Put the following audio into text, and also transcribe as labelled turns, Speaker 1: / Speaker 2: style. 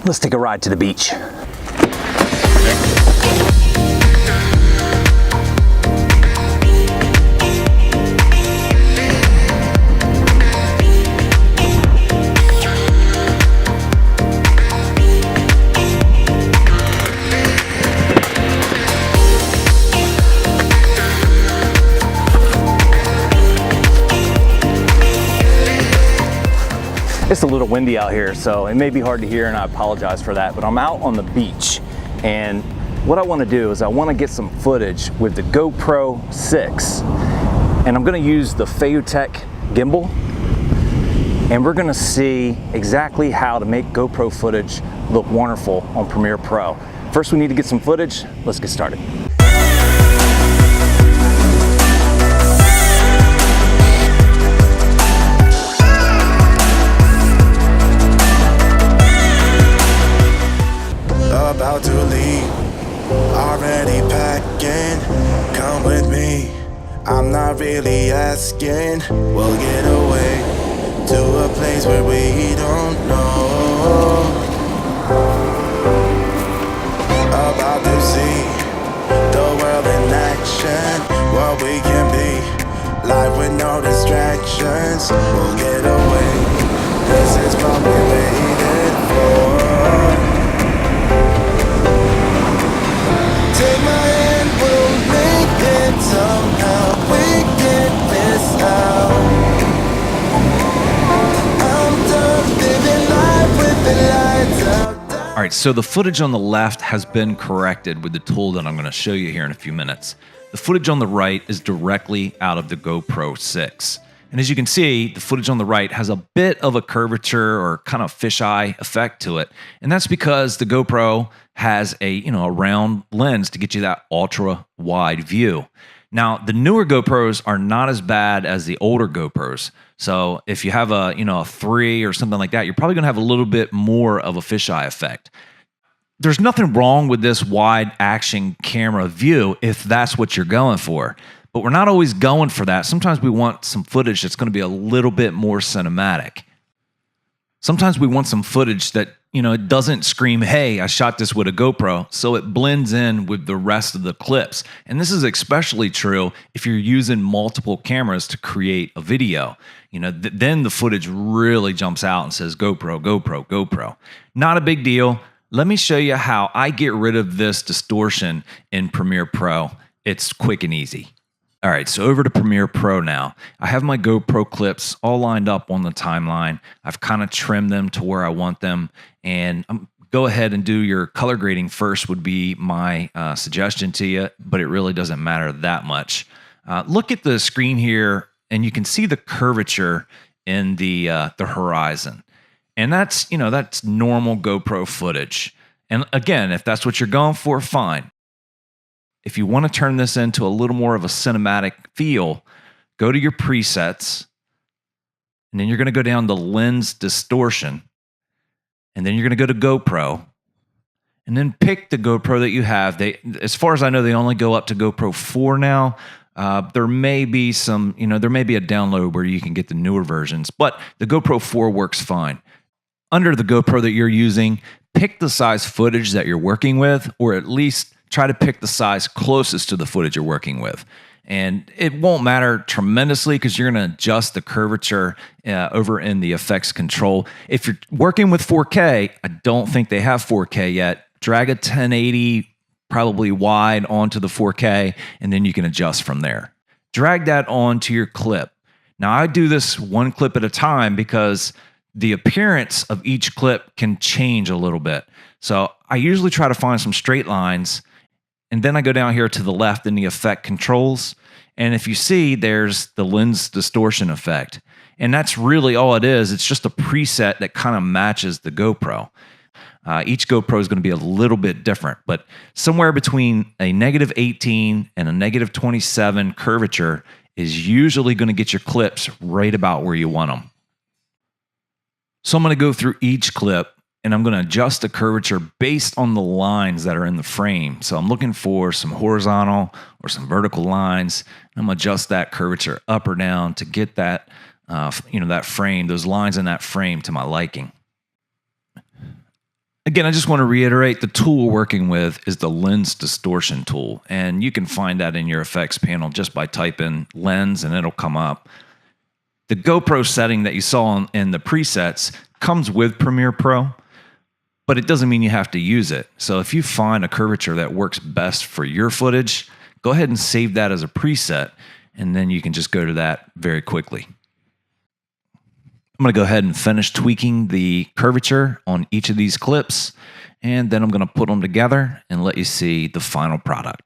Speaker 1: let's take a ride to the beach. It's a little windy out here, so it may be hard to hear, and I apologize for that, but I'm out on the beach, and what I want to do is I want to get some footage with the GoPro 6, and I'm going to use the Phaotech gimbal, and we're going to see exactly how to make GoPro footage look wonderful on Premiere Pro. First, we need to get some footage. Let's get started.
Speaker 2: About to leave, already packing, come with me, I'm not really asking, we'll get away to a place where we don't know, about to see the world in action, what we can be, life with no distractions, we'll get away, this is what we waited for. Take my hand, we'll make it somehow. We get this out. I'm done living life with the lights out.
Speaker 3: All right, so the footage on the left has been corrected with the tool that I'm going to show you here in a few minutes. The footage on the right is directly out of the GoPro 6. And as you can see, the footage on the right has a bit of a curvature or kind of fisheye effect to it. And that's because the GoPro has a round lens to get you that ultra wide view. Now, the newer GoPros are not as bad as the older GoPros. So if you have a 3 or something like that, you're probably going to have a little bit more of a fisheye effect. There's nothing wrong with this wide action camera view if that's what you're going for. But we're not always going for that. Sometimes we want some footage that's going to be a little bit more cinematic. Sometimes we want some footage that, it doesn't scream, hey, I shot this with a GoPro, so it blends in with the rest of the clips. And this is especially true if you're using multiple cameras to create a video. Then the footage really jumps out and says GoPro, GoPro, GoPro. Not a big deal. Let me show you how I get rid of this distortion in Premiere Pro. It's quick and easy. All right, so over to Premiere Pro now. I have my GoPro clips all lined up on the timeline. I've kind of trimmed them to where I want them. And go ahead and do your color grading first would be my suggestion to you, but it really doesn't matter that much. Look at the screen here, and you can see the curvature in the horizon. And that's normal GoPro footage. And again, if that's what you're going for, fine. If you want to turn this into a little more of a cinematic feel, go to your presets, and then you're going to go down to lens distortion, and then you're going to go to GoPro, and then pick the GoPro that you have. As far as I know, they only go up to GoPro 4 now. There may be some, there may be a download where you can get the newer versions, but the GoPro 4 works fine. Under the GoPro that you're using, pick the size footage that you're working with, or at least try to pick the size closest to the footage you're working with. And it won't matter tremendously because you're going to adjust the curvature over in the effects control. If you're working with 4K, I don't think they have 4K yet. Drag a 1080 probably wide onto the 4K, and then you can adjust from there. Drag that onto your clip. Now, I do this one clip at a time because the appearance of each clip can change a little bit. So I usually try to find some straight lines, and then I go down here to the left in the effect controls. And if you see, there's the lens distortion effect. And that's really all it is. It's just a preset that kind of matches the GoPro. Each GoPro is going to be a little bit different, but somewhere between a -18 and a -27 curvature is usually going to get your clips right about where you want them. So I'm going to go through each clip, and I'm going to adjust the curvature based on the lines that are in the frame. So I'm looking for some horizontal or some vertical lines. I'm going to adjust that curvature up or down to get that, that frame, those lines in that frame to my liking. Again, I just want to reiterate the tool we're working with is the lens distortion tool. And you can find that in your effects panel just by typing lens and it'll come up. The GoPro setting that you saw in the presets comes with Premiere Pro, but it doesn't mean you have to use it. So if you find a curvature that works best for your footage, go ahead and save that as a preset, and then you can just go to that very quickly. I'm going to go ahead and finish tweaking the curvature on each of these clips, and then I'm going to put them together and let you see the final product.